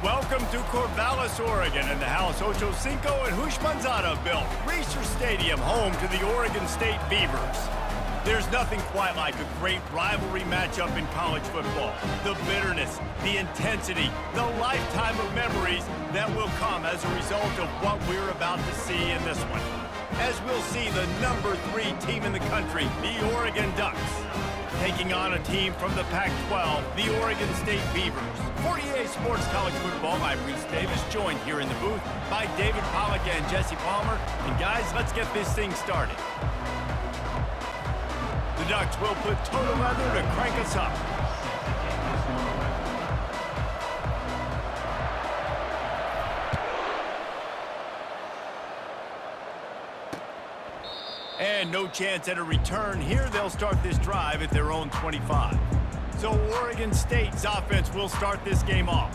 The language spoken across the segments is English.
Welcome to Corvallis, Oregon, in the house Ocho Cinco and Hushmanzada built. Reser Stadium, home to the Oregon State Beavers. There's nothing quite like a great rivalry matchup in college football. The bitterness, the intensity, the lifetime of memories that will come as a result of what we're about to see in this one. As we'll see the number 3 team in the country, the Oregon Ducks, taking on a team from the Pac-12, the Oregon State Beavers. 48 Sports College Football, I'm Reese Davis, joined here in the booth by David Pollack and Jesse Palmer. And guys, let's get this thing started. The Ducks will put total leather to crank us up. And no chance at a return here. They'll start this drive at their own 25. So Oregon State's offense will start this game off.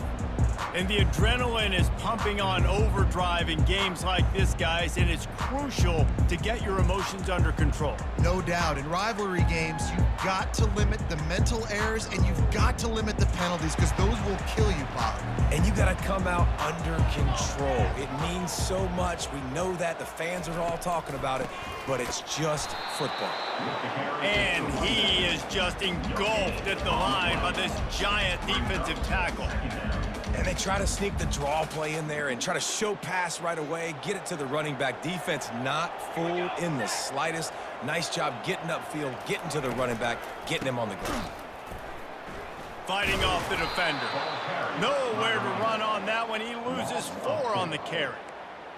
And the adrenaline is pumping on overdrive in games like this, guys, and it's crucial to get your emotions under control. No doubt. In rivalry games, you've got to limit the mental errors and you've got to limit the penalties because those will kill you, Bob. And you got to come out under control. It means so much. We know that. The fans are all talking about it, but it's just football. And he is just engulfed at the line by this giant defensive tackle. And they try to sneak the draw play in there and try to show pass right away, get it to the running back. Defense not fooled in the slightest. Nice job getting upfield, getting to the running back, getting him on the ground. Fighting off the defender. Nowhere to run on that one. He loses 4 on the carry.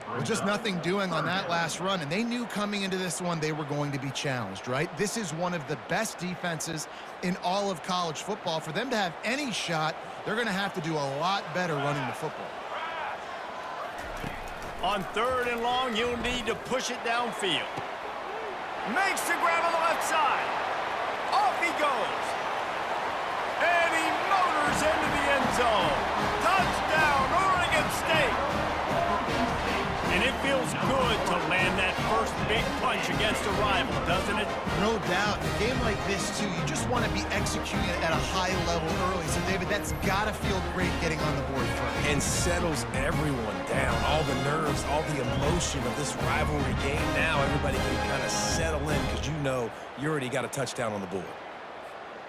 Well, just nothing doing on that last run, and they knew coming into this one they were going to be challenged, right? This is one of the best defenses in all of college football. For them to have any shot, they're going to have to do a lot better running the football. On 3rd and long, you'll need to push it downfield. Makes the grab on the left side. Off he goes. And he motors into the end zone. Touchdown, Oregon State. And it feels good to land that first big punch against a rival, doesn't it? No doubt. In a game like this, too, you just want to be executing it at a high level early. So, David, that's got to feel great getting on the board first. And settles everyone down. All the nerves, all the emotion of this rivalry game. Now everybody can kind of settle in because you know you already got a touchdown on the board.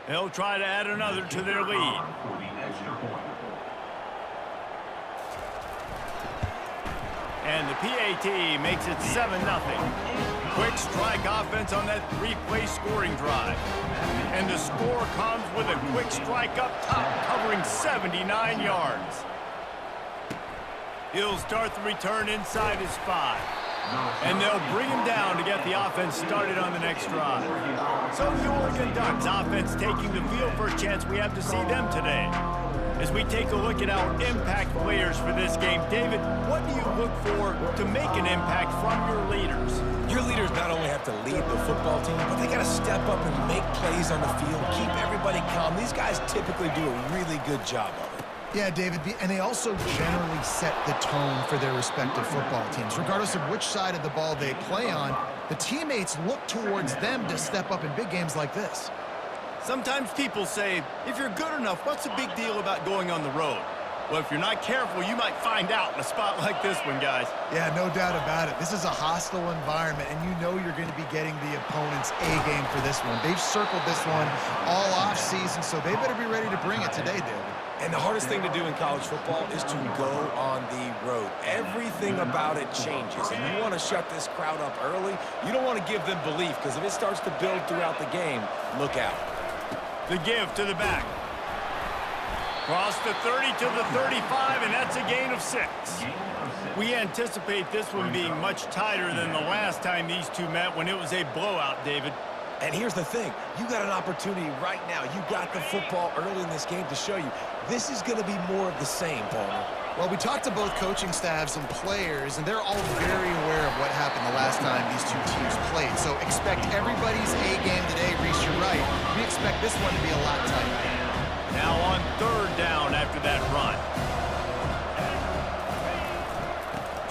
They'll try to add another to their lead. And the PAT makes it 7-0. Quick strike offense on that 3-play scoring drive. And the score comes with a quick strike up top, covering 79 yards. He'll start the return inside his 5. And they'll bring him down to get the offense started on the next drive. So the Oregon Ducks offense taking the field for a chance we have to see them today. As we take a look at our impact players for this game, David, what do you look for to make an impact from your leaders? Your leaders not only have to lead the football team, but they got to step up and make plays on the field, keep everybody calm. These guys typically do a really good job of it. Yeah, David, and they also generally set the tone for their respective football teams. Regardless of which side of the ball they play on, the teammates look towards them to step up in big games like this. Sometimes people say, if you're good enough, what's the big deal about going on the road? Well, if you're not careful, you might find out in a spot like this one, guys. Yeah, no doubt about it. This is a hostile environment, and you know you're going to be getting the opponent's A-game for this one. They've circled this one all off-season, so they better be ready to bring it today, David. And the hardest thing to do in college football is to go on the road. Everything about it changes, and you want to shut this crowd up early. You don't want to give them belief, because if it starts to build throughout the game, look out. The give to the back. Cross the 30 to the 35, and that's a gain of 6. We anticipate this one being much tighter than the last time these two met when it was a blowout, David. And here's the thing. You got an opportunity right now. You got the football early in this game to show you. This is going to be more of the same, Palmer. Well, we talked to both coaching staffs and players, and they're all very aware of what happened the last time these two teams played. So expect everybody's A-game today. Reese, you're right. We expect this one to be a lot tighter. Now on 3rd down after that run.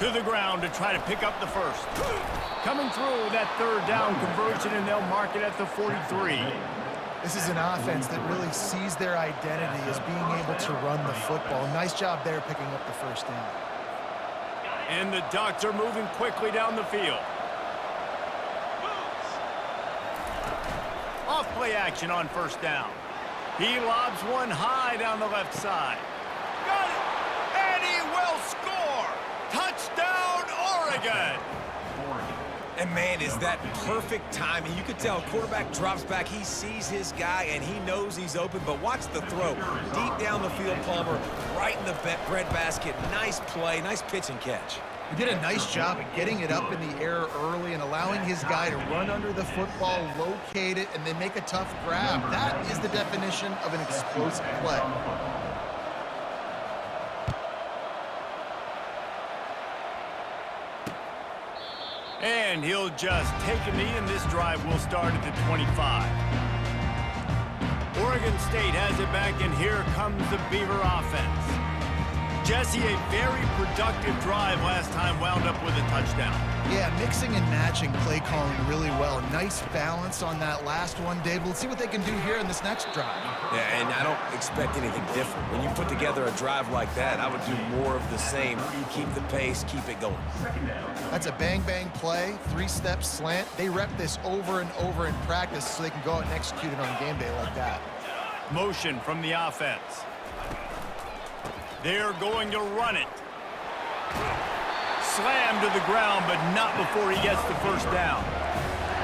To the ground to try to pick up the first. Coming through that 3rd down conversion, and they'll mark it at the 43. This is an offense that really sees their identity as being able to run the football. Nice job there picking up the first down. And the Ducks are moving quickly down the field. Off play action on first down. He lobs one high down the left side. Got it! And he will score! Touchdown, Oregon! And, man, is that perfect timing. You could tell quarterback drops back. He sees his guy, and he knows he's open. But watch the throw. Deep down the field, Palmer, right in the breadbasket. Nice play, nice pitch and catch. He did a nice job of getting it up in the air early and allowing his guy to run under the football, locate it, and then make a tough grab. That is the definition of an explosive play. And he'll just take a knee, and this drive will start at the 25. Oregon State has it back, and here comes the Beaver offense. Jesse, a very productive drive last time, wound up with a touchdown. Yeah, mixing and matching play calling really well. Nice balance on that last one, Dave. Let's see what they can do here in this next drive. Yeah, and I don't expect anything different. When you put together a drive like that, I would do more of the same. Keep the pace, keep it going. That's a bang-bang play, three-step slant. They rep this over and over in practice so they can go out and execute it on game day like that. Motion from the offense. They're going to run it. Slam to the ground, but not before he gets the first down.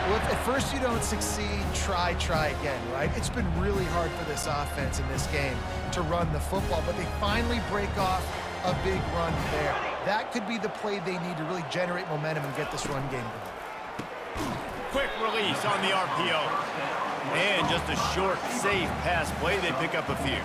Well, if at first you don't succeed, try again, right? It's been really hard for this offense in this game to run the football, but they finally break off a big run there. That could be the play they need to really generate momentum and get this run game going. Quick release on the RPO. And just a short, safe pass play. They pick up a few.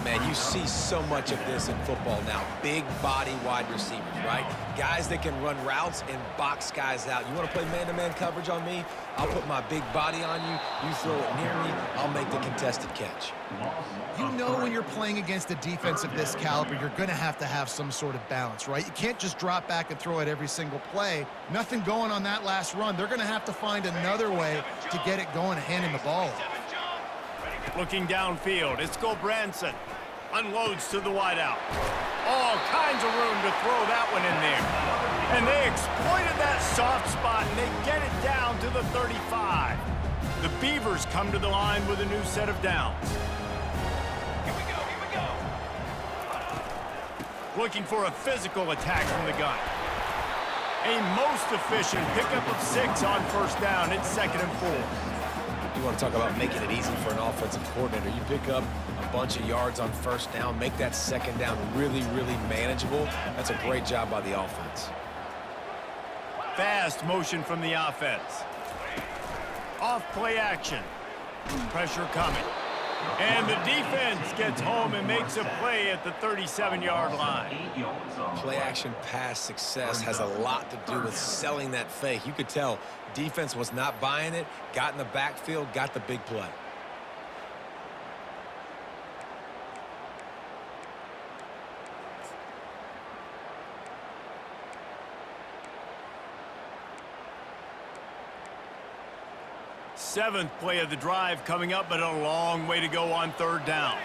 Man, you see so much of this in football now. Big body wide receivers, right? Guys that can run routes and box guys out. You want to play man-to-man coverage on me? I'll put my big body on you. You throw it near me, I'll make the contested catch. You know when you're playing against a defense of this caliber, you're going to have some sort of balance, right? You can't just drop back and throw it every single play. Nothing going on that last run. They're going to have to find another way to get it going and handing the ball off. Looking downfield, it's Branson. Unloads to the wideout. All kinds of room to throw that one in there. And they exploited that soft spot, and they get it down to the 35. The Beavers come to the line with a new set of downs. Here we go. Looking for a physical attack from the gun. A most efficient pickup of 6 on first down. It's 2nd and 4. You want to talk about making it easy for an offensive coordinator. You pick up a bunch of yards on first down, make that second down really, really manageable. That's a great job by the offense. Fast motion from the offense. Off play action. Pressure coming. And the defense gets home and makes a play at the 37-yard line. Play action pass success has a lot to do with selling that fake. You could tell defense was not buying it, got in the backfield, got the big play. Seventh play of the drive coming up, but a long way to go on third down.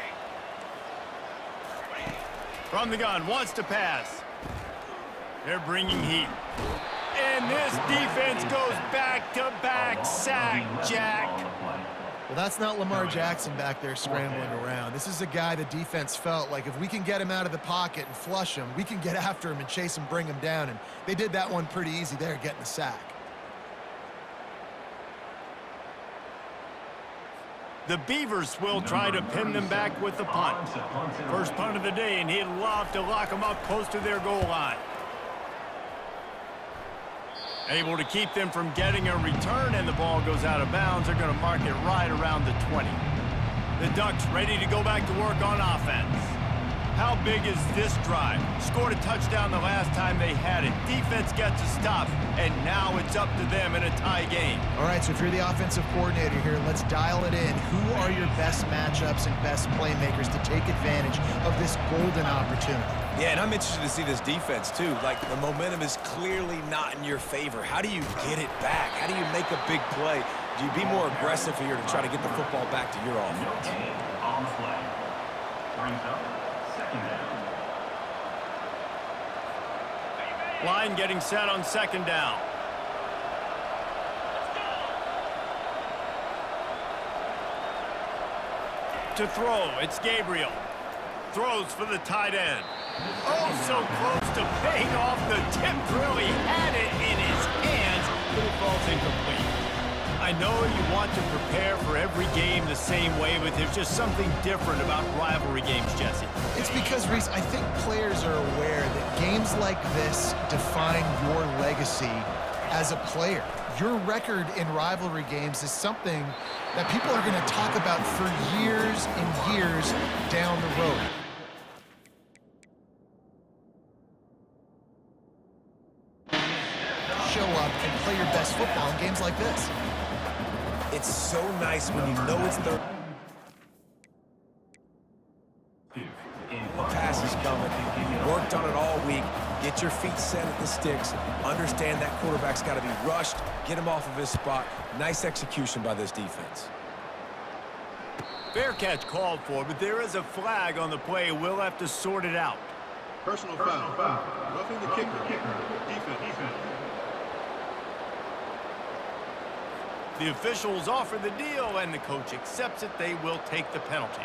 From the gun, wants to pass. They're bringing heat. And this defense goes back-to-back sack, Jack. Well, that's not Lamar Jackson back there scrambling around. This is a guy the defense felt like if we can get him out of the pocket and flush him, we can get after him and chase him, bring him down. And they did that one pretty easy there, getting the sack. The Beavers will try to pin them back with the punt. First punt of the day, and he'd love to lock them up close to their goal line. Able to keep them from getting a return, and the ball goes out of bounds. They're going to mark it right around the 20. The Ducks ready to go back to work on offense. How big is this drive? Scored a touchdown the last time they had it. Defense gets a stop, and now it's up to them in a tie game. All right, so if you're the offensive coordinator here, let's dial it in. Who are your best matchups and best playmakers to take advantage of this golden opportunity? Yeah, and I'm interested to see this defense, too. Like, the momentum is clearly not in your favor. How do you get it back? How do you make a big play? Do you be more aggressive here to try to get the football back to your offense? On the play. Brings up second down. Line getting set on second down. To throw, it's Gabriel. Throws for the tight end. Oh, so close to paying off the tip drill. He had it in his hands, but it falls incomplete. I know you want to prepare for every game the same way, but there's just something different about rivalry games, Jesse. It's because, Reese, I think players are aware that games like this define your legacy as a player. Your record in rivalry games is something that people are going to talk about for years and years down the road. Show up and play your best football in games like this. It's so nice when you know it's third. The pass is coming. You worked on it all week. Get your feet set at the sticks. Understand that quarterback's got to be rushed. Get him off of his spot. Nice execution by this defense. Fair catch called for, but there is a flag on the play. We'll have to sort it out. Personal foul. Roughing the kicker. Defense. The officials offer the deal, and the coach accepts it. They will take the penalty.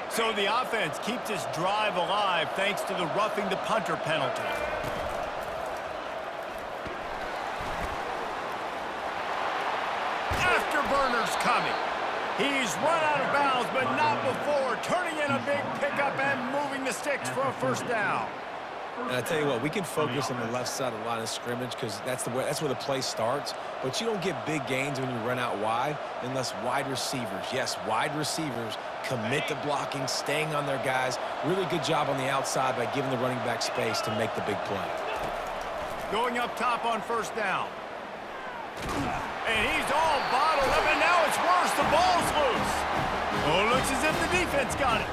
So the offense keeps its drive alive thanks to the roughing the punter penalty. Afterburner's coming. He's run out of bounds, but not before. Turning in a big pickup and moving the sticks for a first down. And I tell you what, we can focus on the left side of the line of scrimmage because that's where the play starts. But you don't get big gains when you run out wide unless wide receivers, yes, wide receivers, commit to blocking, staying on their guys. Really good job on the outside by giving the running back space to make the big play. Going up top on first down. And he's all bottled up, and now it's worse. The ball's loose. Oh, it looks as if the defense got it.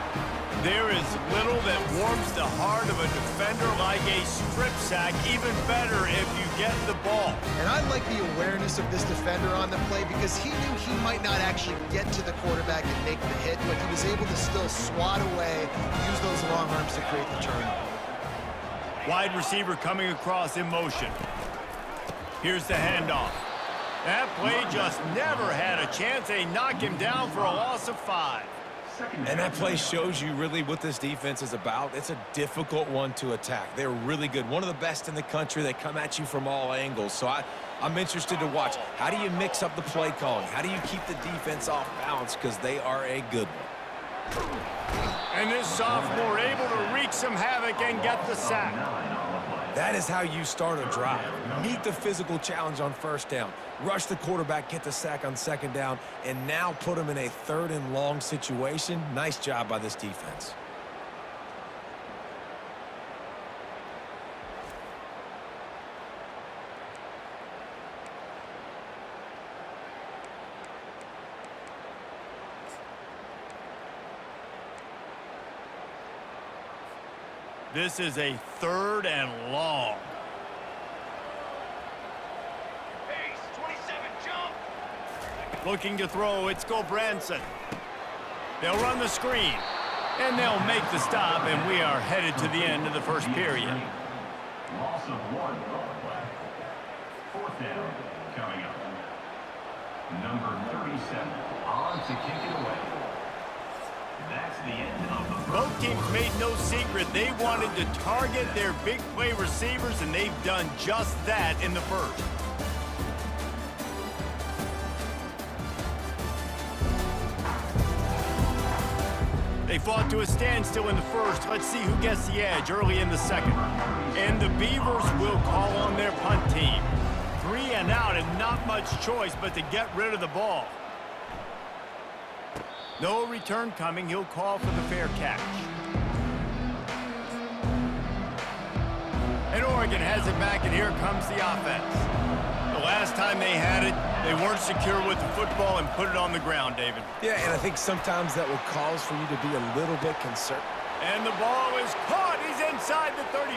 There is little that warms the heart of a defender like a strip sack. Even better if you get the ball. And I like the awareness of this defender on the play because he knew he might not actually get to the quarterback and make the hit, but he was able to still swat away, use those long arms to create the turnover. Wide receiver coming across in motion. Here's the handoff. That play just never had a chance. They knock him down for a loss of 5. And that play shows you really what this defense is about. It's a difficult one to attack. They're really good. One of the best in the country. They come at you from all angles. So I'm interested to watch. How do you mix up the play calling? How do you keep the defense off balance? Because they are a good one. And this sophomore able to wreak some havoc and get the sack. That is how you start a drive. Meet the physical challenge on first down. Rush the quarterback, get the sack on second down, and now put him in a third and long situation. Nice job by this defense. This is a third and long. Looking to throw, it's Gobranson. They'll run the screen, and they'll make the stop, and we are headed to the end of the first period. Loss of 1 on the play. Fourth down coming up. Number 37 on to kick it away. That's the end of the first. Both teams made no secret they wanted to target their big play receivers, and they've done just that in the first. They fought to a standstill in the first. Let's see who gets the edge early in the second. And the Beavers will call on their punt team. 3 and out and not much choice but to get rid of the ball. No return coming. He'll call for the fair catch. And Oregon has it back, and here comes the offense. The last time they had it, they weren't secure with the football and put it on the ground, David. Yeah, and I think sometimes that will cause for you to be a little bit concerned. And the ball is caught. He's inside the 35.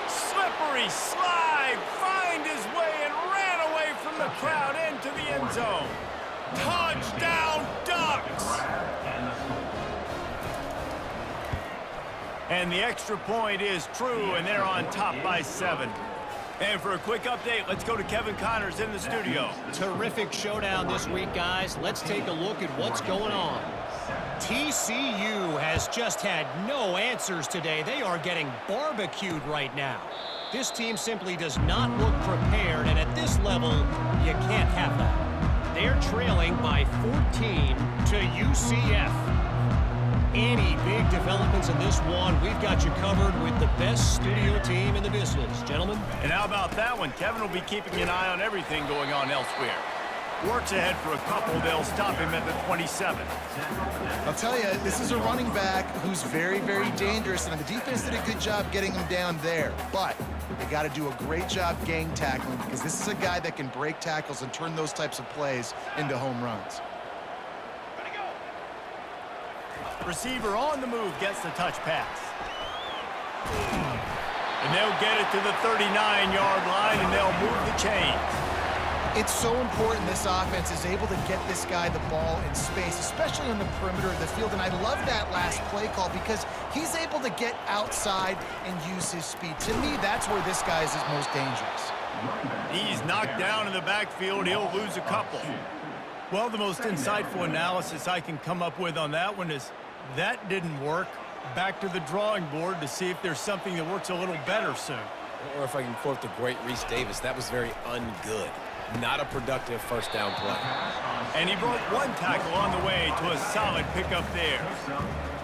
Slipped slippery slide, find his way and ran away from the crowd into the end zone. Touchdown, Ducks! And the extra point is true, and they're on top by 7. And for a quick update, let's go to Kevin Connors in the studio. Terrific showdown this week, guys. Let's take a look at what's going on. TCU has just had no answers today. They are getting barbecued right now. This team simply does not look prepared, and at this level, you can't have that. They're trailing by 14 to UCF. Any big developments in this one, we've got you covered with the best studio team in the business, gentlemen. And how about that one? Kevin will be keeping an eye on everything going on elsewhere. Works ahead for a couple. They'll stop him at the 27. I'll tell you, this is a running back who's very, very dangerous, and the defense did a good job getting him down there. But they got to do a great job gang tackling, because this is a guy that can break tackles and turn those types of plays into home runs. Receiver on the move gets the touch pass. And they'll get it to the 39-yard line, and they'll move the chains. It's so important this offense is able to get this guy the ball in space, especially on the perimeter of the field. And I love that last play call because he's able to get outside and use his speed. To me, that's where this guy is his most dangerous. He's knocked down in the backfield. He'll lose a couple. Well, the most insightful analysis I can come up with on that one is that didn't work. Back to the drawing board to see if there's something that works a little better soon. Or if I can quote the great Reese Davis, that was very ungood. Not a productive first down play. And he broke one tackle on the way to a solid pickup there.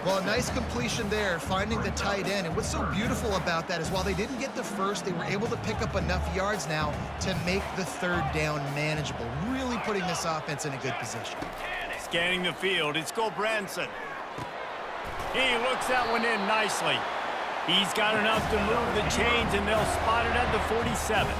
Well, a nice completion there, finding the tight end. And what's so beautiful about that is while they didn't get the first, they were able to pick up enough yards now to make the third down manageable, really putting this offense in a good position. Scanning the field, it's Branson. He looks that one in nicely. He's got enough to move the chains, and they'll spot it at the 47.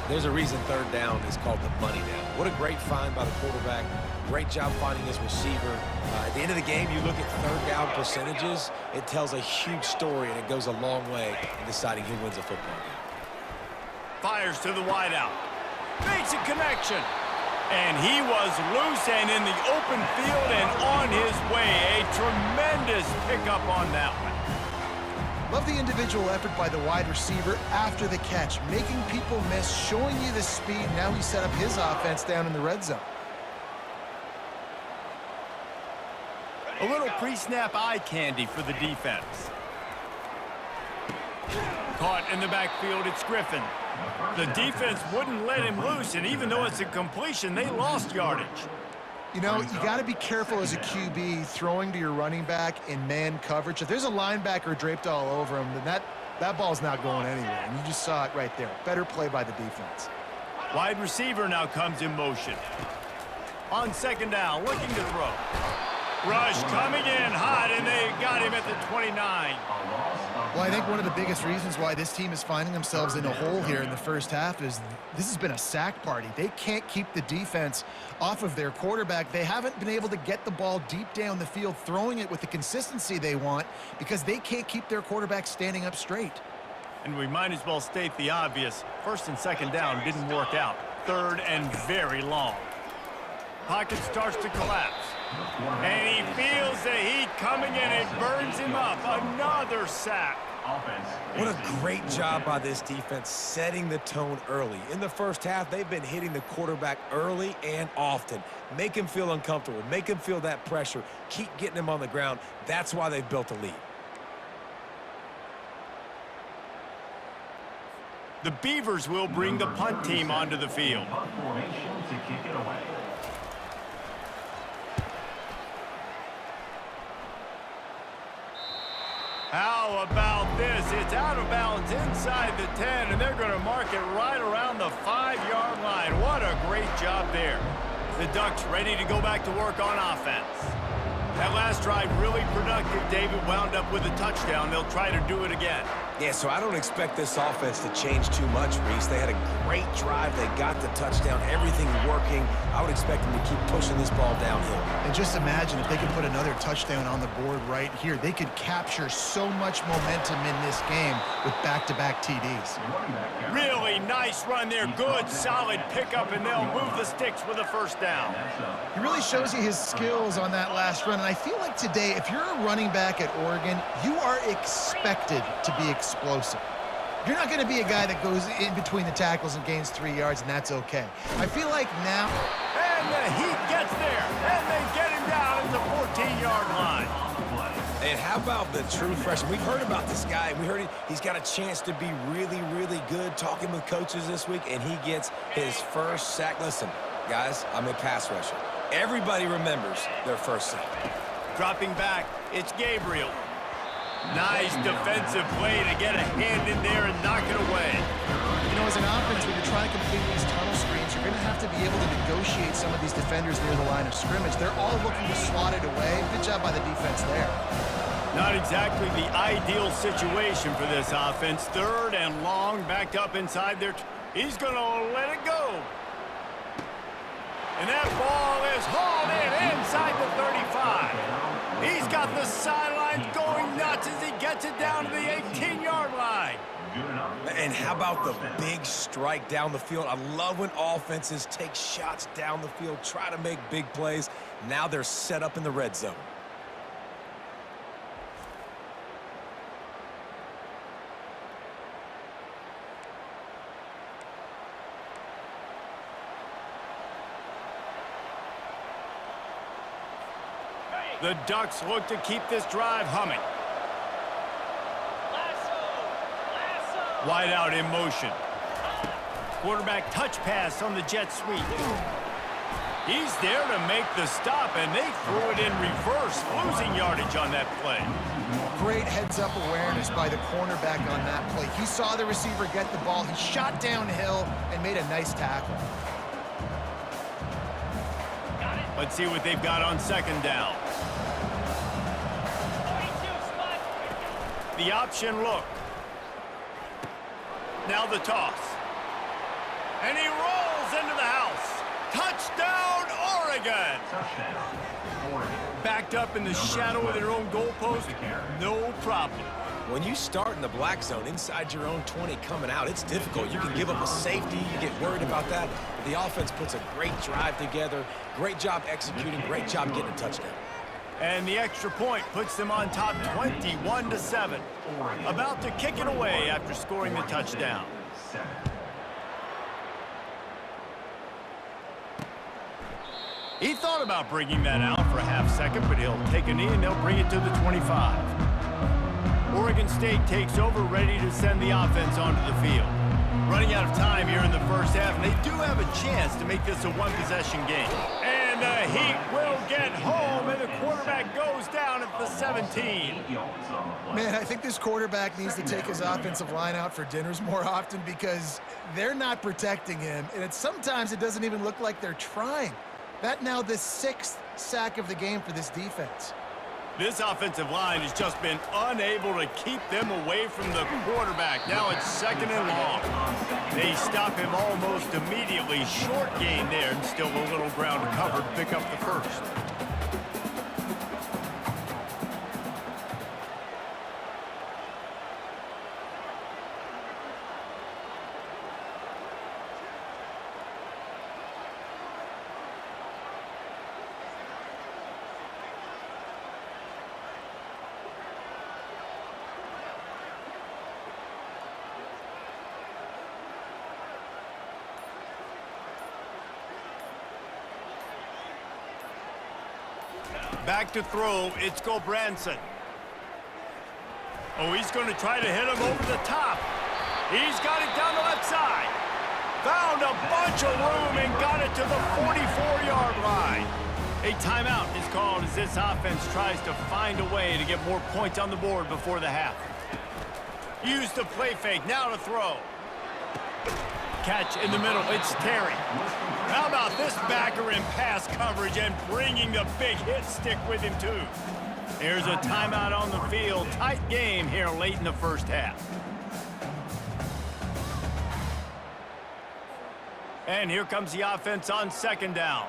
There's a reason third down is called the money down. What a great find by the quarterback. Great job finding his receiver. At the end of the game, you look at third down percentages, it tells a huge story, and it goes a long way in deciding who wins a football game. Fires to the wideout. Makes a connection. And he was loose and in the open field and on his way. A tremendous pickup on that one. Love the individual effort by the wide receiver after the catch, making people miss, showing you the speed. Now he set up his offense down in the red zone. A little pre-snap eye candy for the defense. Caught in the backfield, it's Griffin. The defense wouldn't let him loose, and even though it's a completion, they lost yardage. You know, you got to be careful as a QB throwing to your running back in man coverage. If there's a linebacker draped all over him, then that ball's not going anywhere. And you just saw it right there. Better play by the defense. Wide receiver now comes in motion. On second down, looking to throw. Rush coming in hot, and they got him at the 29. Well, I think one of the biggest reasons why this team is finding themselves in a hole here in the first half is this has been a sack party. They can't keep the defense off of their quarterback. They haven't been able to get the ball deep down the field, throwing it with the consistency they want because they can't keep their quarterback standing up straight. And we might as well state the obvious. First and second down didn't work out. Third and very long. Pocket starts to collapse. And he feels the heat coming in. It burns him up. Another sack. What a great job by this defense setting the tone early. In the first half, they've been hitting the quarterback early and often. Make him feel uncomfortable. Make him feel that pressure. Keep getting him on the ground. That's why they've built a lead. The Beavers will bring the punt team onto the field. Formation to kick it away. How about this? It's out of bounds inside the 10, and they're going to mark it right around the 5-yard line. What a great job there. The Ducks ready to go back to work on offense. That last drive really productive. David wound up with a touchdown. They'll try to do it again. Yeah, so I don't expect this offense to change too much, Reese. They had a great drive. They got the touchdown. Everything working. I would expect them to keep pushing this ball downhill. And just imagine if they could put another touchdown on the board right here. They could capture so much momentum in this game with back-to-back TDs. Really nice run there. Good, solid pickup, and they'll move the sticks with a first down. He really shows you his skills on that last run. And I feel like today, if you're a running back at Oregon, you are expected to be explosive. You're not going to be a guy that goes in between the tackles and gains 3 yards, and that's okay. I feel like now... And the Heat gets there, and they get him down at the 14-yard line. And how about the true freshman? We've heard about this guy. We heard he's got a chance to be really, really good talking with coaches this week, and he gets his first sack. Listen, guys, I'm a pass rusher. Everybody remembers their first sack. Dropping back, it's Gabriel. Nice defensive play to get a hand in there and knock it away. You know, as an offense, when you're trying to complete these tunnel screens, you're going to have to be able to negotiate some of these defenders near the line of scrimmage. They're all looking to slot it away. Good job by the defense there. Not exactly the ideal situation for this offense. 3rd and long, backed up inside their... He's going to let it go. And that ball is hauled in inside the 35. He's got the sidelines going nuts as he gets it down to the 18-yard line. And how about the big strike down the field? I love when offenses take shots down the field, try to make big plays. Now they're set up in the red zone. The Ducks look to keep this drive humming. Wide out in motion. Quarterback touch pass on the jet sweep. He's there to make the stop, and they threw it in reverse, losing yardage on that play. Great heads-up awareness by the cornerback on that play. He saw the receiver get the ball. He shot downhill and made a nice tackle. Let's see what they've got on 2nd down. The option look. Now the toss. And he rolls into the house. Touchdown, Oregon! Backed up in the shadow of their own goalpost, no problem. When you start in the black zone inside your own 20 coming out, it's difficult. You can give up a safety. You get worried about that. The offense puts a great drive together. Great job executing. Great job getting a touchdown. And the extra point puts them on top 21-7. About to kick it away after scoring the touchdown. He thought about bringing that out for a half second, but he'll take a knee and they'll bring it to the 25. Oregon State takes over, ready to send the offense onto the field. Running out of time here in the first half, and they do have a chance to make this a one-possession game. And the Heat will get home, and the quarterback goes down at the 17. Man, I think this quarterback needs to take his offensive line out for dinners more often because they're not protecting him, and sometimes it doesn't even look like they're trying. That now the 6th sack of the game for this defense. This offensive line has just been unable to keep them away from the quarterback. Now it's 2nd and long. They stop him almost immediately. Short gain there, and still a little ground covered. Pick up the first. Back to throw, it's Gobranson. Oh, he's going to try to hit him over the top. He's got it down the left side. Found a bunch of room and got it to the 44-yard line. A timeout is called as this offense tries to find a way to get more points on the board before the half. Use the play fake, now to throw. Catch in the middle, it's Terry. How about this backer in pass coverage and bringing the big hit stick with him, too? Here's a timeout on the field. Tight game here late in the first half. And here comes the offense on second down.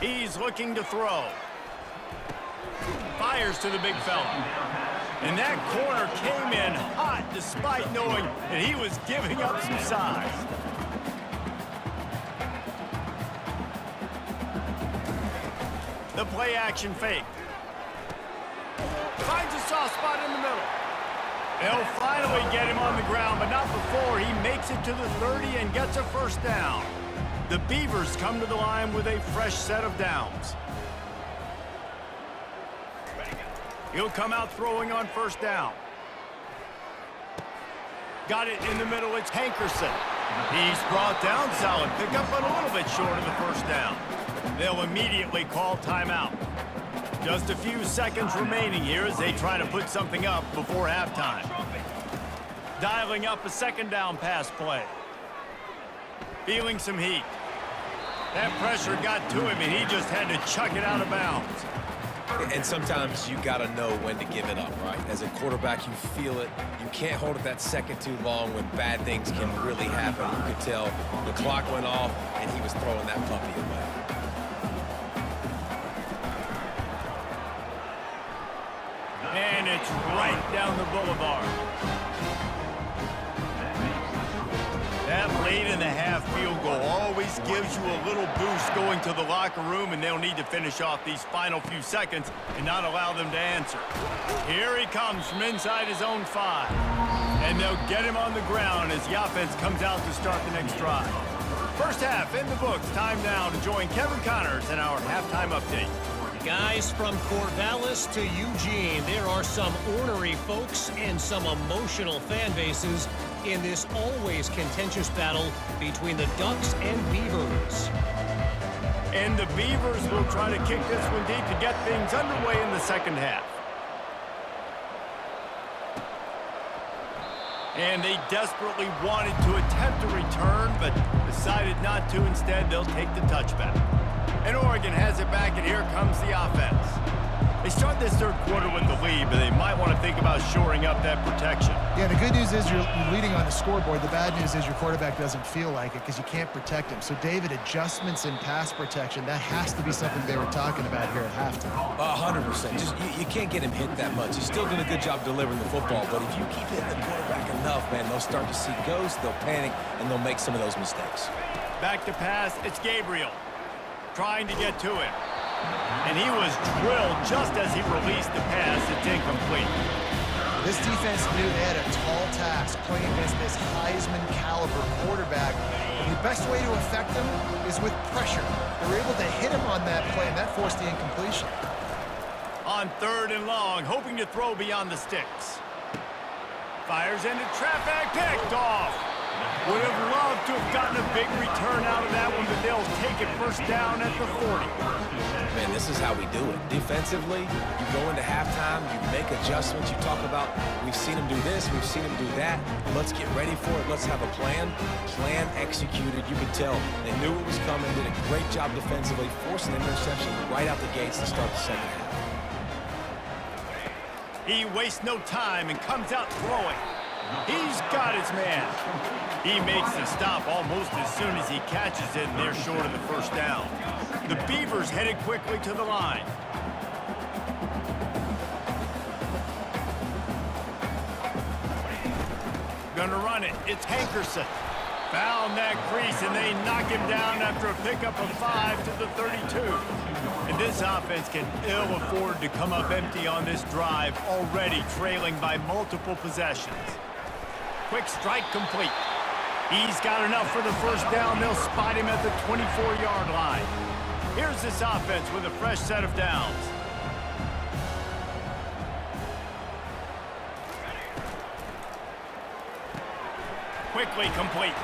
He's looking to throw. Fires to the big fella. And that corner came in hot despite knowing that he was giving up some size. The play action fake. Finds a soft spot in the middle. They'll finally get him on the ground, but not before he makes it to the 30 and gets a first down. The Beavers come to the line with a fresh set of downs. He'll come out throwing on first down. Got it in the middle, it's Hankerson. He's brought down, solid pickup, but a little bit short of the first down. They'll immediately call timeout. Just a few seconds remaining here as they try to put something up before halftime. Dialing up a second down pass play. Feeling some heat. That pressure got to him, and he just had to chuck it out of bounds. And sometimes you got to know when to give it up, right? As a quarterback, you feel it. You can't hold it that second too long when bad things can really happen. You could tell the clock went off, and he was throwing that puppy away. And it's right down the boulevard. That late-in-the-half field goal always gives you a little boost going to the locker room, and they'll need to finish off these final few seconds and not allow them to answer. Here he comes from inside his own 5. And they'll get him on the ground as the offense comes out to start the next drive. First half in the books. Time now to join Kevin Connors in our halftime update. Guys, from Corvallis to Eugene, there are some ornery folks and some emotional fan bases in this always contentious battle between the Ducks and Beavers. And the Beavers will try to kick this one deep to get things underway in the second half. And they desperately wanted to attempt a return, but decided not to. Instead, they'll take the touchback. And Oregon has it back, and here comes the offense. They start this third quarter with the lead, but they might want to think about shoring up that protection. Yeah, the good news is you're leading on the scoreboard. The bad news is your quarterback doesn't feel like it because you can't protect him. So, David, adjustments in pass protection, that has to be something they were talking about here at halftime. 100%. Just you can't get him hit that much. He's still doing a good job delivering the football, but if you keep hitting the quarterback enough, man, they'll start to see ghosts, they'll panic, and they'll make some of those mistakes. Back to pass, it's Gabriel trying to get to him. And he was drilled just as he released the pass. It's incomplete. This defense knew they had a tall task playing against this Heisman caliber quarterback. And the best way to affect them is with pressure. They were able to hit him on that play, and that forced the incompletion. On third and long, hoping to throw beyond the sticks. Fires into traffic, picked off. Would have loved to have gotten a big return out of that one, but they'll take it first down at the 40. Man, this is how we do it. Defensively, you go into halftime, you make adjustments. You talk about, we've seen them do this, we've seen them do that. Let's get ready for it. Let's have a plan. Plan executed. You could tell they knew it was coming, did a great job defensively, forcing an interception right out the gates to start the second half. He wastes no time and comes out throwing. He's got his man. He makes the stop almost as soon as he catches it, and they're short of the first down. The Beavers headed quickly to the line. Gonna run it. It's Hankerson. Found that crease, and they knock him down after a pickup of 5 to the 32. And this offense can ill afford to come up empty on this drive, already trailing by multiple possessions. Quick strike complete. He's got enough for the first down. They'll spot him at the 24-yard line. Here's this offense with a fresh set of downs. Quickly complete.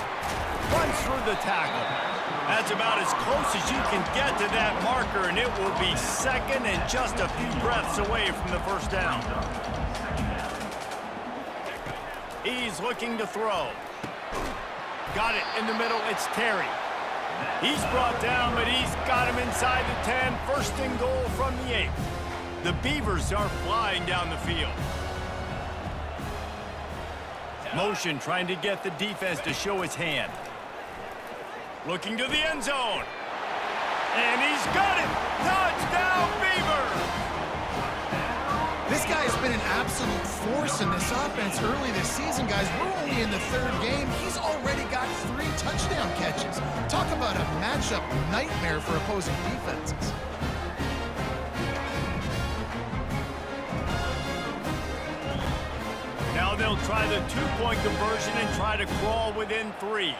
Runs through the tackle. That's about as close as you can get to that marker, and it will be second and just a few breaths away from the first down. He's looking to throw. Got it in the middle. It's Terry. He's brought down, but he's got him inside the 10. First and goal from the 8. The Beavers are flying down the field. Motion trying to get the defense to show his hand. Looking to the end zone. And he's got it! Touchdown, Beavers! This guy's been an absolute force in this offense early this season, guys. We're only in the 3rd game. He's already got 3 touchdown catches. Talk about a matchup nightmare for opposing defenses. Now they'll try the 2-point conversion and try to crawl within 3.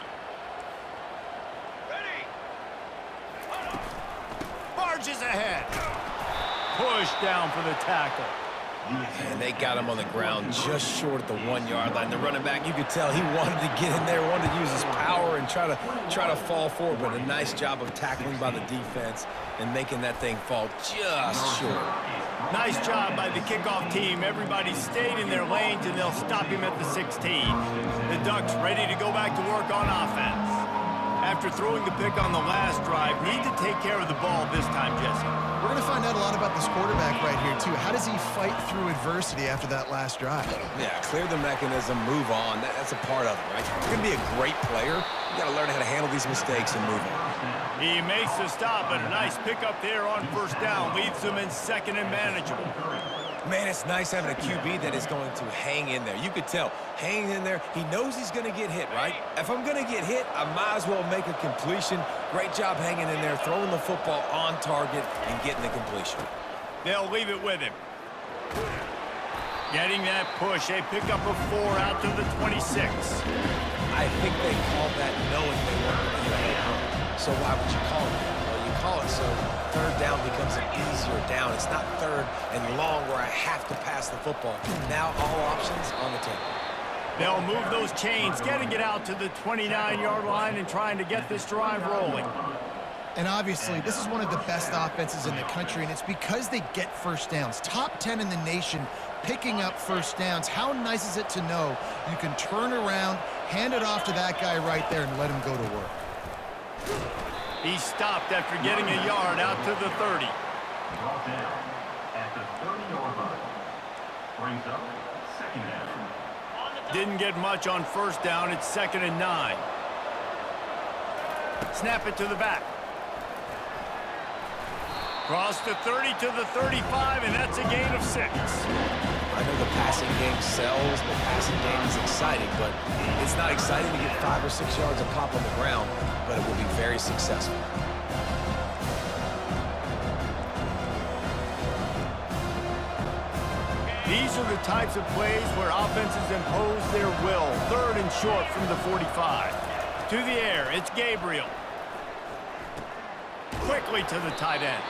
Barges ahead. Push down for the tackle. And they got him on the ground just short of the 1-yard line. The running back, you could tell he wanted to get in there, wanted to use his power and try to fall forward, but a nice job of tackling by the defense and making that thing fall just short. Nice job by the kickoff team. Everybody stayed in their lanes, and they'll stop him at the 16. The Ducks ready to go back to work on offense. After throwing the pick on the last drive, need to take care of the ball this time, Jesse. We're going to find out a lot about this quarterback right here, too. How does he fight through adversity after that last drive? Yeah, clear the mechanism, move on. That's a part of it, right? You're going to be a great player. You got to learn how to handle these mistakes and move on. He makes the stop, but a nice pickup there on first down. Leaves them in 2nd and manageable. Man, it's nice having a QB that is going to hang in there. You could tell, hanging in there, he knows he's going to get hit, right? If I'm going to get hit, I might as well make a completion. Great job hanging in there, throwing the football on target and getting the completion. They'll leave it with him. Getting that push, a pickup of 4 out to the 26. I think they called that knowing they weren't going to hit home. So why would you call it that? Well, you call it so 3rd down becomes an easier down. It's not 3rd and long where I have to pass the football. Now all options on the table. They'll move those chains, getting it out to the 29-yard line and trying to get this drive rolling. And obviously, this is one of the best offenses in the country, and it's because they get first downs. Top 10 in the nation picking up first downs. How nice is it to know you can turn around, hand it off to that guy right there, and let him go to work. He stopped after getting a yard out to the 30. Brought down at the 30-yard line. Brings up 2nd down. Didn't get much on first down. It's 2nd and 9. Snap it to the back. Cross the 30 to the 35, and that's a gain of 6. I know the passing game sells, the passing game is exciting, but it's not exciting to get 5 or 6 yards of pop on the ground, but it will be very successful. These are the types of plays where offenses impose their will. 3rd and short from the 45. To the air, it's Gabriel. Quickly to the tight end.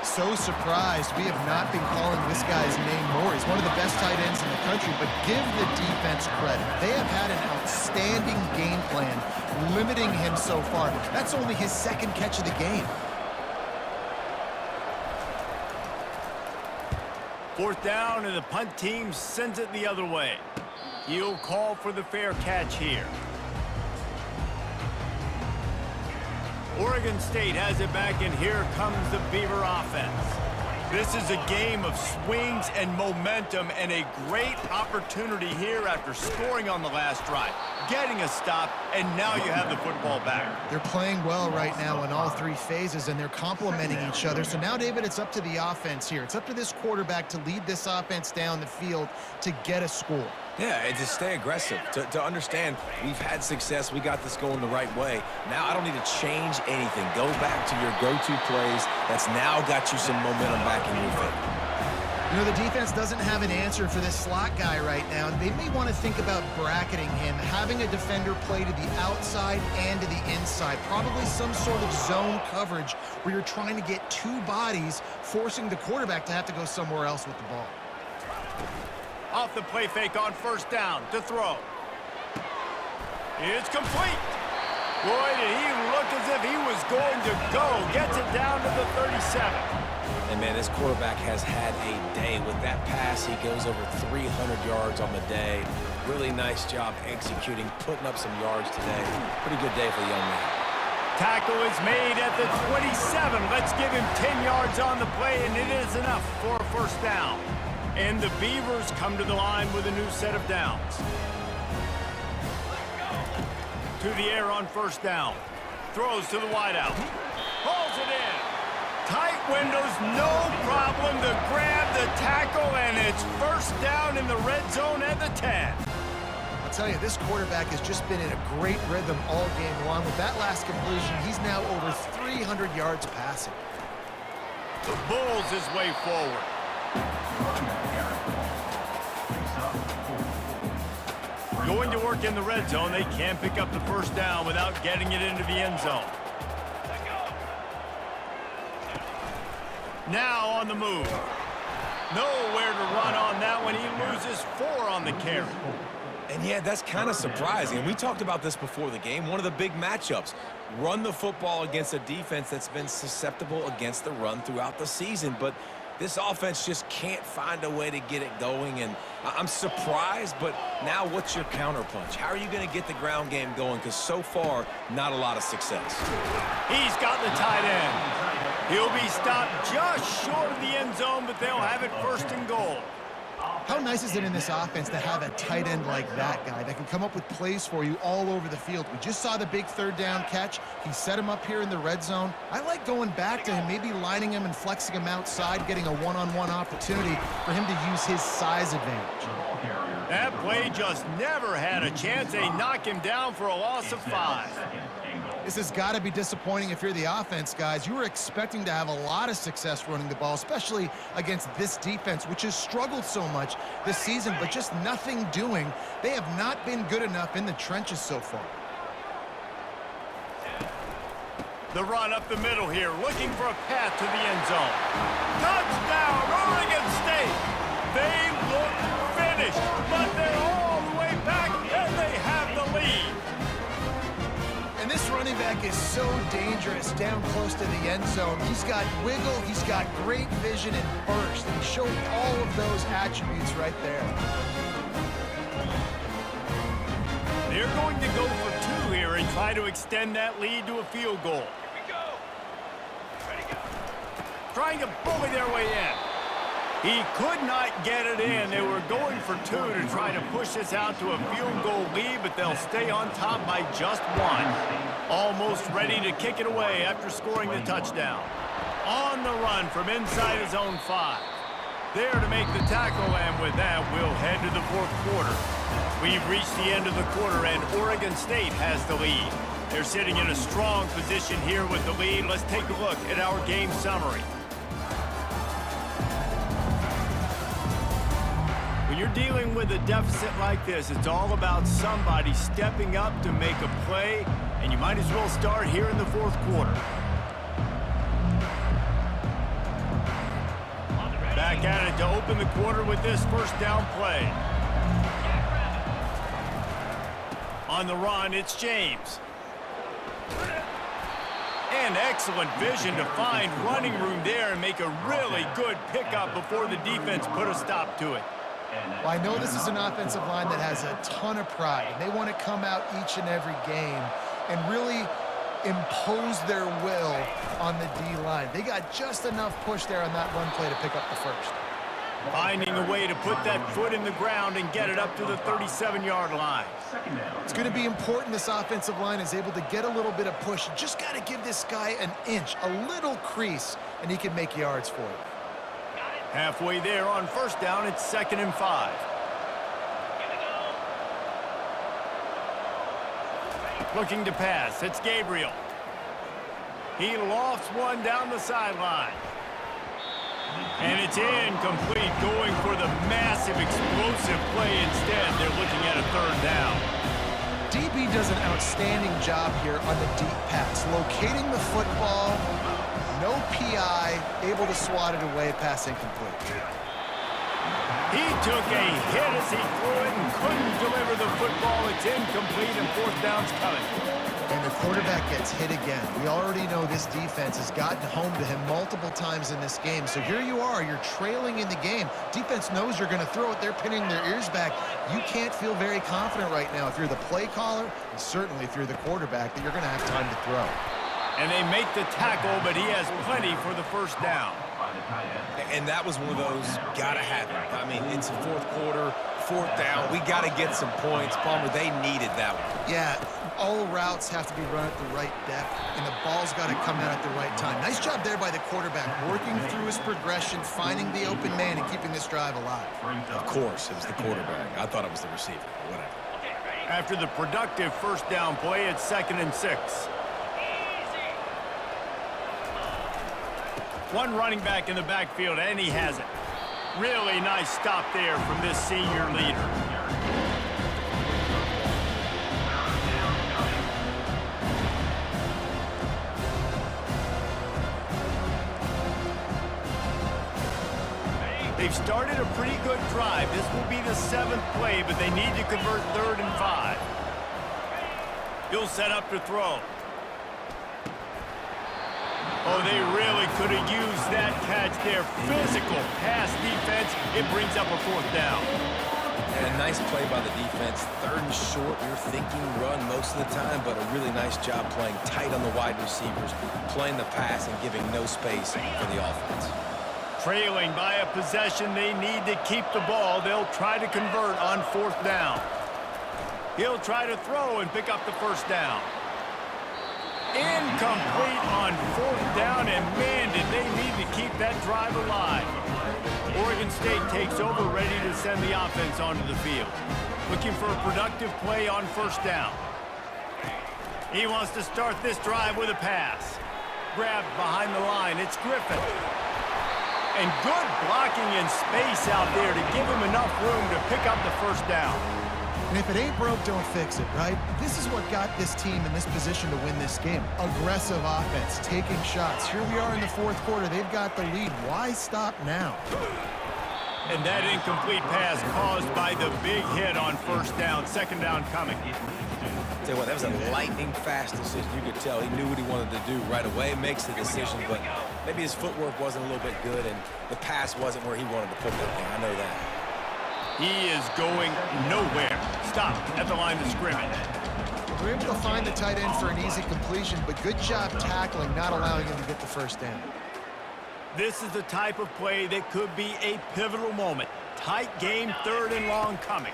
So surprised we have not been calling this guy's name more. He's one of the best tight ends in the country, but give the defense credit. They have had an outstanding game plan, limiting him so far. That's only his 2nd catch of the game. 4th down, and the punt team sends it the other way. He'll call for the fair catch here. Oregon State has it back, and here comes the Beaver offense. This is a game of swings and momentum, and a great opportunity here after scoring on the last drive, getting a stop, and now you have the football back. They're playing well right now in all 3 phases, and they're complementing each other. So now, David, it's up to the offense here. It's up to this quarterback to lead this offense down the field to get a score. Yeah, and to stay aggressive, to understand we've had success, we got this going the right way. Now I don't need to change anything. Go back to your go-to plays. That's now got you some momentum back in your favor. You know, the defense doesn't have an answer for this slot guy right now. They may want to think about bracketing him, having a defender play to the outside and to the inside. Probably some sort of zone coverage where you're trying to get 2 bodies, forcing the quarterback to have to go somewhere else with the ball. Off the play fake on first down to throw. It's complete. Boy, did he look as if he was going to go. Gets it down to the 37. And, man, this quarterback has had a day. With that pass, he goes over 300 yards on the day. Really nice job executing, putting up some yards today. Pretty good day for the young man. Tackle is made at the 27. Let's give him 10 yards on the play, and it is enough for a first down. And the Beavers come to the line with a new set of downs. To the air on first down. Throws to the wideout. Pulls it in. Tight windows, no problem to grab the tackle, and it's first down in the red zone at the 10. I'll tell you, this quarterback has just been in a great rhythm all game long. With that last completion, he's now over 300 yards passing. The Bulls his way forward. Going to work in the red zone, they can't pick up the first down without getting it into the end zone. Now on the move. Nowhere to run on that one. He loses 4 on the carry. And yeah, that's kind of surprising. We talked about this before the game. One of the big matchups. Run the football against a defense that's been susceptible against the run throughout the season. But this offense just can't find a way to get it going. And I'm surprised, but now what's your counterpunch? How are you going to get the ground game going? Because so far, not a lot of success. He's got the tight end. He'll be stopped just short of the end zone, but they'll have it first and goal. How nice is it in this offense to have a tight end like that guy that can come up with plays for you all over the field? We just saw the big third down catch. He set him up here in the red zone. I like going back to him, maybe lining him and flexing him outside, getting a one-on-one opportunity for him to use his size advantage. That play just never had a chance. They knock him down for a loss of 5. This has got to be disappointing if you're the offense, guys. You were expecting to have a lot of success running the ball, especially against this defense, which has struggled so much this season, but just nothing doing. They have not been good enough in the trenches so far. The run up the middle here, looking for a path to the end zone. Touchdown, Oregon State! They look finished, but they're all the way back, and they have the lead. And this running back is so dangerous down close to the end zone. He's got wiggle, he's got great vision and burst. And he showed all of those attributes right there. They're going to go for 2 here and try to extend that lead to a field goal. Here we go. Ready to go. Trying to bully their way in. He could not get it in. They were going for 2 to try to push this out to a field goal lead, but they'll stay on top by just 1. Almost ready to kick it away after scoring the touchdown. On the run from inside his own 5. There to make the tackle, and with that, we'll head to the 4th quarter. We've reached the end of the quarter, and Oregon State has the lead. They're sitting in a strong position here with the lead. Let's take a look at our game summary. When you're dealing with a deficit like this, it's all about somebody stepping up to make a play, and you might as well start here in the 4th quarter. Back at it to open the quarter with this first down play. On the run, it's James. And excellent vision to find running room there and make a really good pickup before the defense put a stop to it. Well, I know this is an offensive line that has a ton of pride, and they want to come out each and every game and really impose their will on the D-line. They got just enough push there on that run play to pick up the first. Finding a way to put that foot in the ground and get it up to the 37-yard line. It's going to be important this offensive line is able to get a little bit of push. You just got to give this guy an inch, a little crease, and he can make yards for you. Halfway there on first down, it's 2nd and 5. Looking to pass, it's Gabriel. He lofts one down the sideline. And it's incomplete, going for the massive explosive play instead. They're looking at a 3rd down. DB does an outstanding job here on the deep pass, locating the football, no PI, able to swat it away, pass incomplete. He took a hit as he threw it and couldn't deliver the football. It's incomplete, and 4th down's coming. And the quarterback gets hit again. We already know this defense has gotten home to him multiple times in this game. So here you are, you're trailing in the game. Defense knows you're going to throw it. They're pinning their ears back. You can't feel very confident right now if you're the play caller, and certainly if you're the quarterback, that you're going to have time to throw. And they make the tackle, but he has plenty for the first down. And that was one of those gotta have it. I mean, it's the fourth quarter, fourth down. We got to get some points. Palmer, they needed that one. Yeah, all routes have to be run at the right depth, and the ball's got to come out at the right time. Nice job there by the quarterback, working through his progression, finding the open man, and keeping this drive alive. Of course, it was the quarterback. I thought it was the receiver. Whatever. After the productive first down play, it's 2nd and 6. One running back in the backfield, and he has it. Really nice stop there from this senior leader. They've started a pretty good drive. This will be the 7th play, but they need to convert 3rd and 5. He'll set up to throw. Oh, they really could have used that catch there. Physical pass defense. It brings up a 4th down. And a nice play by the defense. 3rd and short, you're thinking run most of the time, but a really nice job playing tight on the wide receivers, playing the pass and giving no space for the offense. Trailing by a possession, they need to keep the ball. They'll try to convert on 4th down. He'll try to throw and pick up the 1st down. Incomplete on 4th down, and man, did they need to keep that drive alive. Oregon State takes over, ready to send the offense onto the field. Looking for a productive play on 1st down. He wants to start this drive with a pass. Grabbed behind the line, it's Griffin. And good blocking in space out there to give him enough room to pick up the 1st down. And if it ain't broke, don't fix it, right? This is what got this team in this position to win this game. Aggressive offense, taking shots. Here we are in the 4th quarter. They've got the lead. Why stop now? And that incomplete pass caused by the big hit on 1st down. 2nd down coming. Tell you what, that was a lightning fast decision. You could tell he knew what he wanted to do right away. Makes the decision, but maybe his footwork wasn't a little bit good, and the pass wasn't where he wanted to put that thing. I know that. He is going nowhere. Stop at the line of scrimmage. We're able to find the tight end for an easy completion, but good job tackling, not allowing him to get the 1st down. This is the type of play that could be a pivotal moment. Tight game, 3rd and long coming.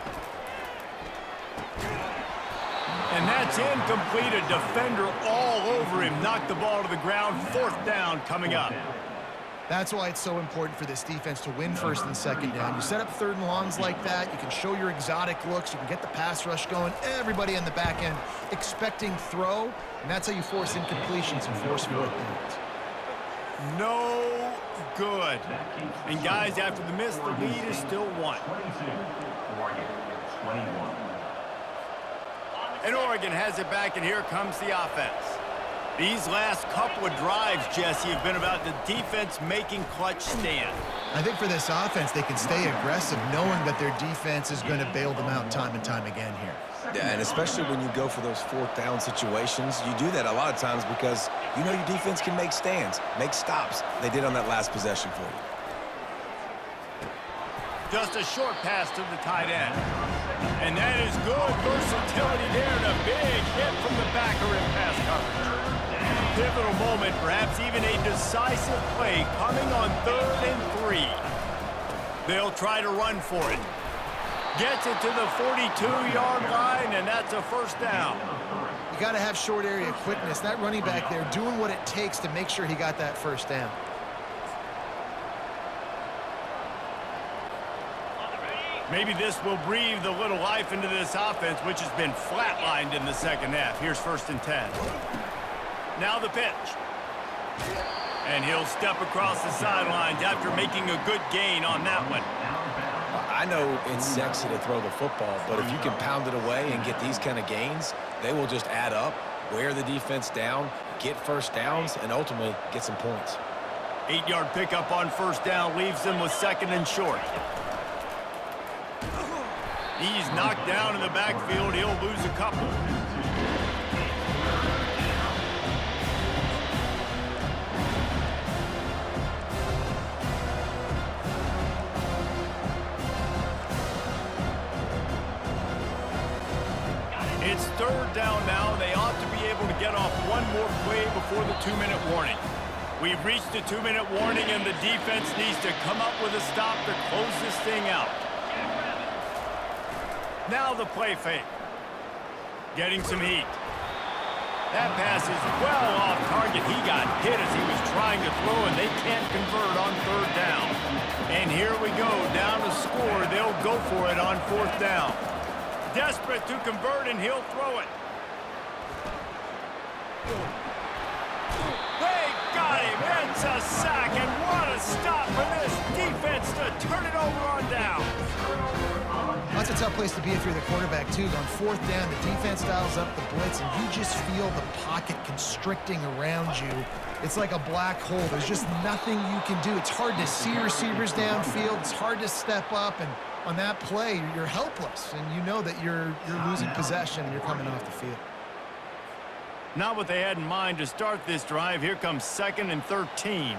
And that's incomplete. A defender all over him. Knocked the ball to the ground. 4th down coming up. That's why it's so important for this defense to win 1st and 2nd down. You set up 3rd and longs like that. You can show your exotic looks. You can get the pass rush going. Everybody on the back end expecting throw, and that's how you force incompletions and force 4th downs. No good. And guys, after the miss, the lead is still 1. And Oregon has it back, and here comes the offense. These last couple of drives, Jesse, have been about the defense making clutch stand. I think for this offense, they can stay aggressive knowing that their defense is going to bail them out time and time again here. Yeah, and especially when you go for those 4th down situations, you do that a lot of times because you know your defense can make stands, make stops. They did on that last possession for you. Just a short pass to the tight end. And that is good versatility there, and a big hit from the backer in pass coverage. Pivotal moment, perhaps even a decisive play coming on 3rd and 3. They'll try to run for it. Gets it to the 42-yard line, and that's a 1st down. You got to have short area quickness. That running back there doing what it takes to make sure he got that 1st down. Maybe this will breathe a little life into this offense, which has been flatlined in the 2nd half. Here's 1st and 10. Now the pitch. And he'll step across the sidelines after making a good gain on that one. I know it's sexy to throw the football, but if you can pound it away and get these kind of gains, they will just add up, wear the defense down, get 1st downs, and ultimately get some points. 8-yard pickup on 1st down leaves them with 2nd and short. He's knocked down in the backfield. He'll lose a couple. more play before the 2-minute warning. We've reached the 2-minute warning, and the defense needs to come up with a stop to close this thing out. Now the play fake. Getting some heat. That pass is well off target. He got hit as he was trying to throw, and they can't convert on 3rd down. And here we go, down to score. They'll go for it on 4th down. Desperate to convert, and he'll throw it. They got him. It's a sack, and what a stop for this defense to turn it over on down. That's a tough place to be if you're the quarterback, too. On 4th down, the defense dials up the blitz, and you just feel the pocket constricting around you. It's like a black hole. There's just nothing you can do. It's hard to see receivers downfield. It's hard to step up, and on that play, you're helpless, and you know that you're losing possession and you're coming off the field. Not what they had in mind to start this drive. Here comes 2nd and 13.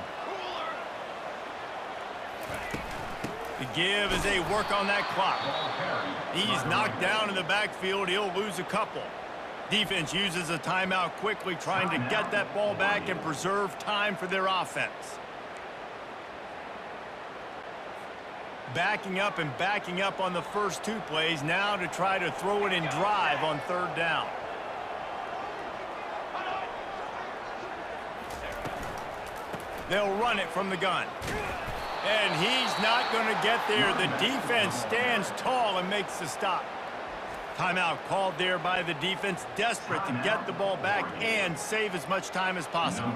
The give as they work on that clock. He's knocked down in the backfield. He'll lose a couple. Defense uses a timeout quickly, trying to get that ball back and preserve time for their offense. Backing up and backing up on the first 2 plays, now to try to throw it in drive on 3rd down. They'll run it from the gun. And he's not going to get there. The defense stands tall and makes the stop. Timeout called there by the defense, desperate to get the ball back and save as much time as possible.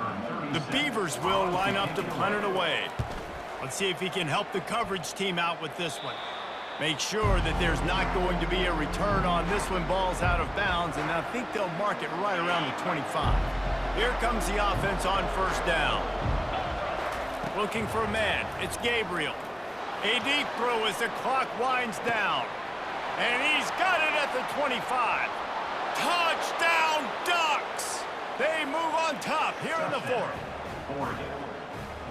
The Beavers will line up to punt it away. Let's see if he can help the coverage team out with this one. Make sure that there's not going to be a return on this one. Ball's out of bounds, and I think they'll mark it right around the 25. Here comes the offense on 1st down. Looking for a man. It's Gabriel. A deep throw as the clock winds down. And he's got it at the 25. Touchdown, Ducks! They move on top here in the 4th.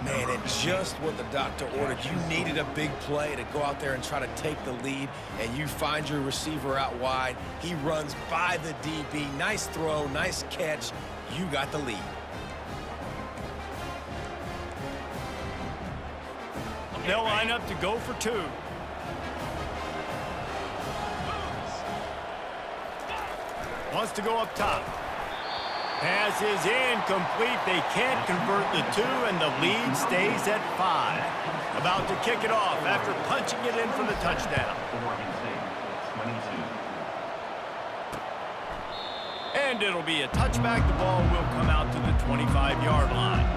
Man, and just what the doctor ordered. You needed a big play to go out there and try to take the lead, and you find your receiver out wide. He runs by the DB. Nice throw, nice catch. You got the lead. They'll line up to go for 2. Wants to go up top. Pass is incomplete. They can't convert the 2, and the lead stays at 5. About to kick it off after punching it in for the touchdown. And it'll be a touchback. The ball will come out to the 25-yard line.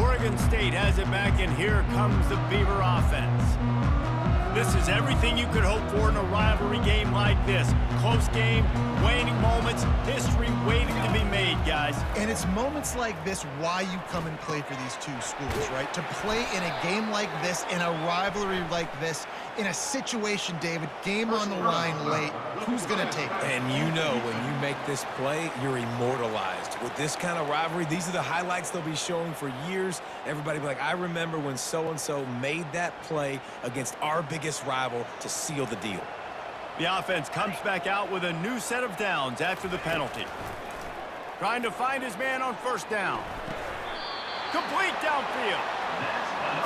Oregon State has it back, and here comes the Beaver offense. This is everything you could hope for in a rivalry game like this. Close game, waning moments, history waiting to be made, guys. And it's moments like this why you come and play for these 2 schools, right? To play in a game like this, in a rivalry like this, in a situation, David, game on the line late, who's going to take it? And you know when you make this play, you're immortalized. With this kind of rivalry, these are the highlights they'll be showing for years. Everybody will be like, I remember when so-and-so made that play against our biggest rival to seal the deal. The offense comes back out with a new set of downs after the penalty. Trying to find his man on 1st down. Complete downfield.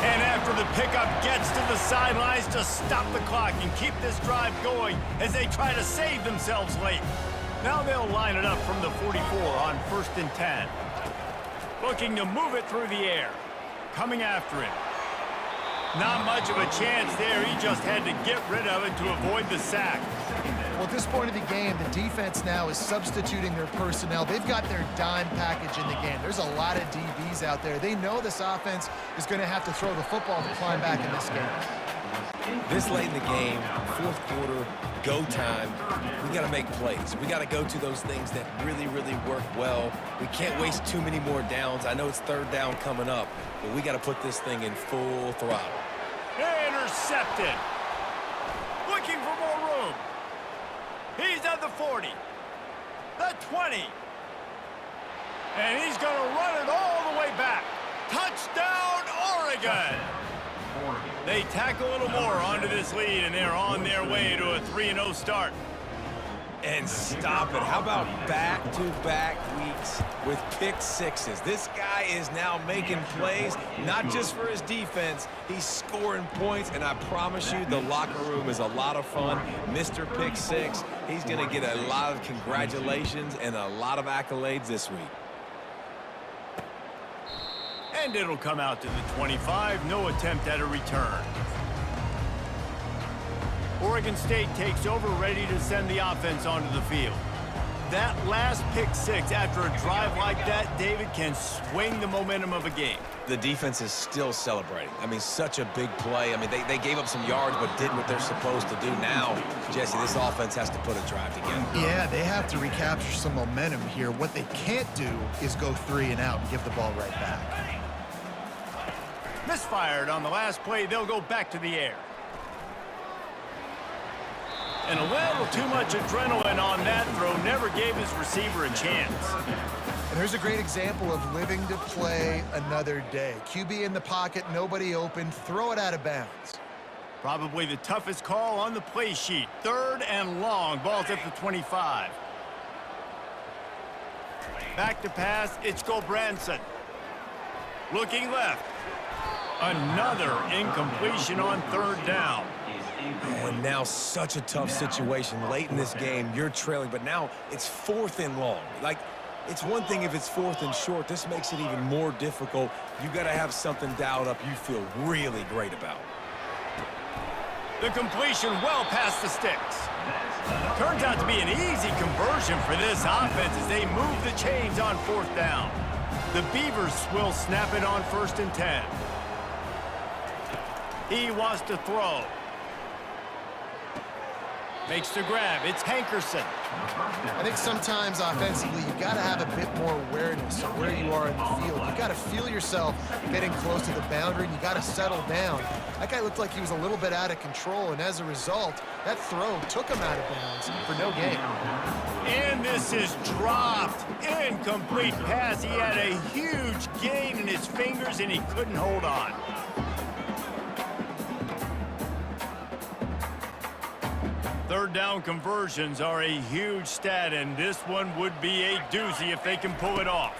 And after the pickup gets to the sidelines to stop the clock and keep this drive going as they try to save themselves late. Now they'll line it up from the 44 on 1st and 10. Looking to move it through the air. Coming after him. Not much of a chance there. He just had to get rid of it to avoid the sack. Well, at this point of the game, the defense now is substituting their personnel. They've got their dime package in the game. There's a lot of DBs out there. They know this offense is going to have to throw the football to climb back in this game. This late in the game, 4th quarter, go time, we got to make plays. We got to go to those things that really, really work well. We can't waste too many more downs. I know it's 3rd down coming up, but we got to put this thing in full throttle. Intercepted. Looking for more room. He's at the 40. The 20. And he's going to run it all the way back. Touchdown, Oregon. They tack a little more onto this lead, and they're on their way to a 3-0 start. And stop it. How about back-to-back weeks with pick sixes? This guy is now making plays, not just for his defense. He's scoring points, and I promise you the locker room is a lot of fun. Mr. Pick Six, he's going to get a lot of congratulations and a lot of accolades this week. And it'll come out to the 25. No attempt at a return. Oregon State takes over, ready to send the offense onto the field. That last pick six after a drive like that, David, can swing the momentum of a game. The defense is still celebrating. I mean, such a big play. I mean, they gave up some yards but did what they're supposed to do. Now, Jesse, this offense has to put a drive together. Yeah, they have to recapture some momentum here. What they can't do is go 3 and out and give the ball right back. Misfired on the last play. They'll go back to the air. And a little too much adrenaline on that throw. Never gave his receiver a chance. And here's a great example of living to play another day. QB in the pocket, nobody open, throw it out of bounds. Probably the toughest call on the play sheet. 3rd and long. Ball's at the 25. Back to pass. It's Gulbranson. Looking left. Another incompletion on 3rd down. And now such a tough situation late in this game. You're trailing, but now it's 4th and long. Like, it's one thing if it's 4th and short. This makes it even more difficult. You got to have something dialed up you feel really great about. The completion well past the sticks. Turns out to be an easy conversion for this offense as they move the chains on 4th down. The Beavers will snap it on 1st and 10. He wants to throw. Makes the grab. It's Hankerson. I think sometimes offensively you got to have a bit more awareness of where you are in the field. You got to feel yourself getting close to the boundary, and you got to settle down. That guy looked like he was a little bit out of control, and as a result, that throw took him out of bounds for no gain. And this is dropped. Incomplete pass. He had a huge gain in his fingers, and he couldn't hold on. Third down conversions are a huge stat, and this one would be a doozy if they can pull it off.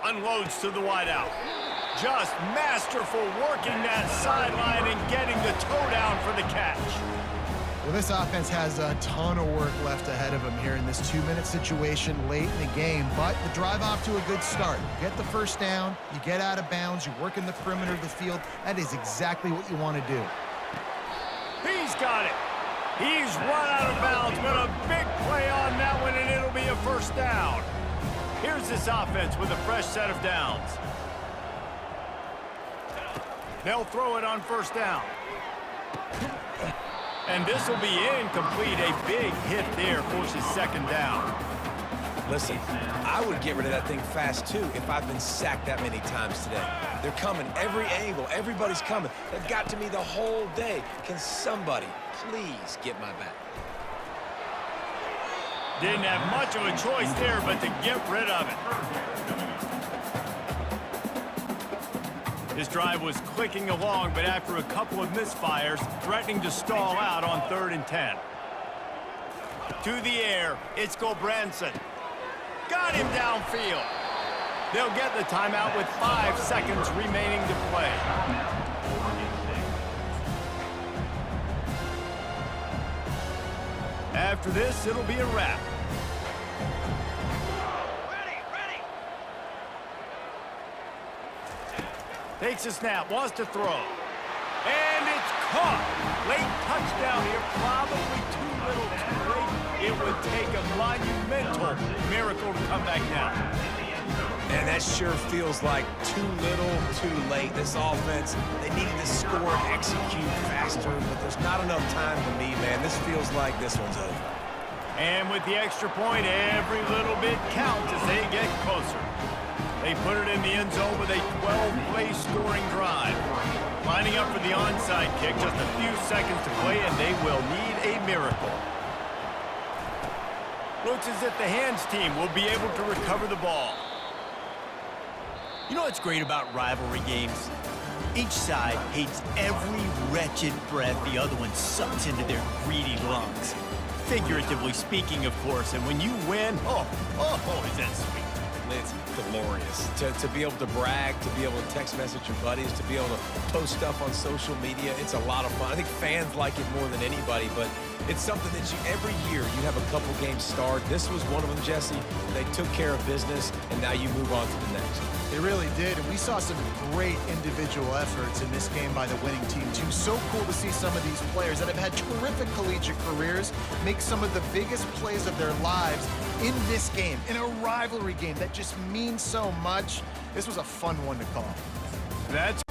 Unloads to the wideout. Just masterful working that sideline and getting the toe down for the catch. Well, this offense has a ton of work left ahead of them here in this 2-minute situation late in the game, but the drive off to a good start. You get the 1st down, you get out of bounds, you work in the perimeter of the field. That is exactly what you want to do. He's got it. He's run out of bounds, but a big play on that one, and it'll be a 1st down. Here's this offense with a fresh set of downs. They'll throw it on 1st down. And this will be incomplete. A big hit there forces 2nd down. Listen, I would get rid of that thing fast, too, if I've been sacked that many times today. They're coming every angle. Everybody's coming. They've got to me the whole day. Can somebody please get my back? Didn't have much of a choice there, but to get rid of it. His drive was clicking along, but after a couple of misfires, threatening to stall out on 3rd and 10. To the air, it's Gulbranson. Got him downfield. They'll get the timeout with 5 seconds remaining to play. After this, it'll be a wrap. Takes a snap, wants to throw. And it's caught. Late touchdown here, probably too little too late. It would take a monumental miracle to come back down. And that sure feels like too little, too late. This offense, they needed to score and execute faster, but there's not enough time for me, man. This feels like this one's over. And with the extra point, every little bit counts as they get closer. They put it in the end zone with a 12-play scoring drive. Lining up for the onside kick, just a few seconds to play, and they will need a miracle. Looks as if the hands team will be able to recover the ball. You know what's great about rivalry games? Each side hates every wretched breath the other one sucks into their greedy lungs. Figuratively speaking, of course. And when you win, oh, is that sweet. It's glorious to be able to brag, to be able to text message your buddies, to be able to post stuff on social media. It's a lot of fun. I think fans like it more than anybody, but it's something that every year you have a couple games start. This was one of them, Jesse. They took care of business, and now you move on to the next. They really did, and we saw some great individual efforts in this game by the winning team, too. So cool to see some of these players that have had terrific collegiate careers make some of the biggest plays of their lives in this game, in a rivalry game that just means so much. This was a fun one to call. That's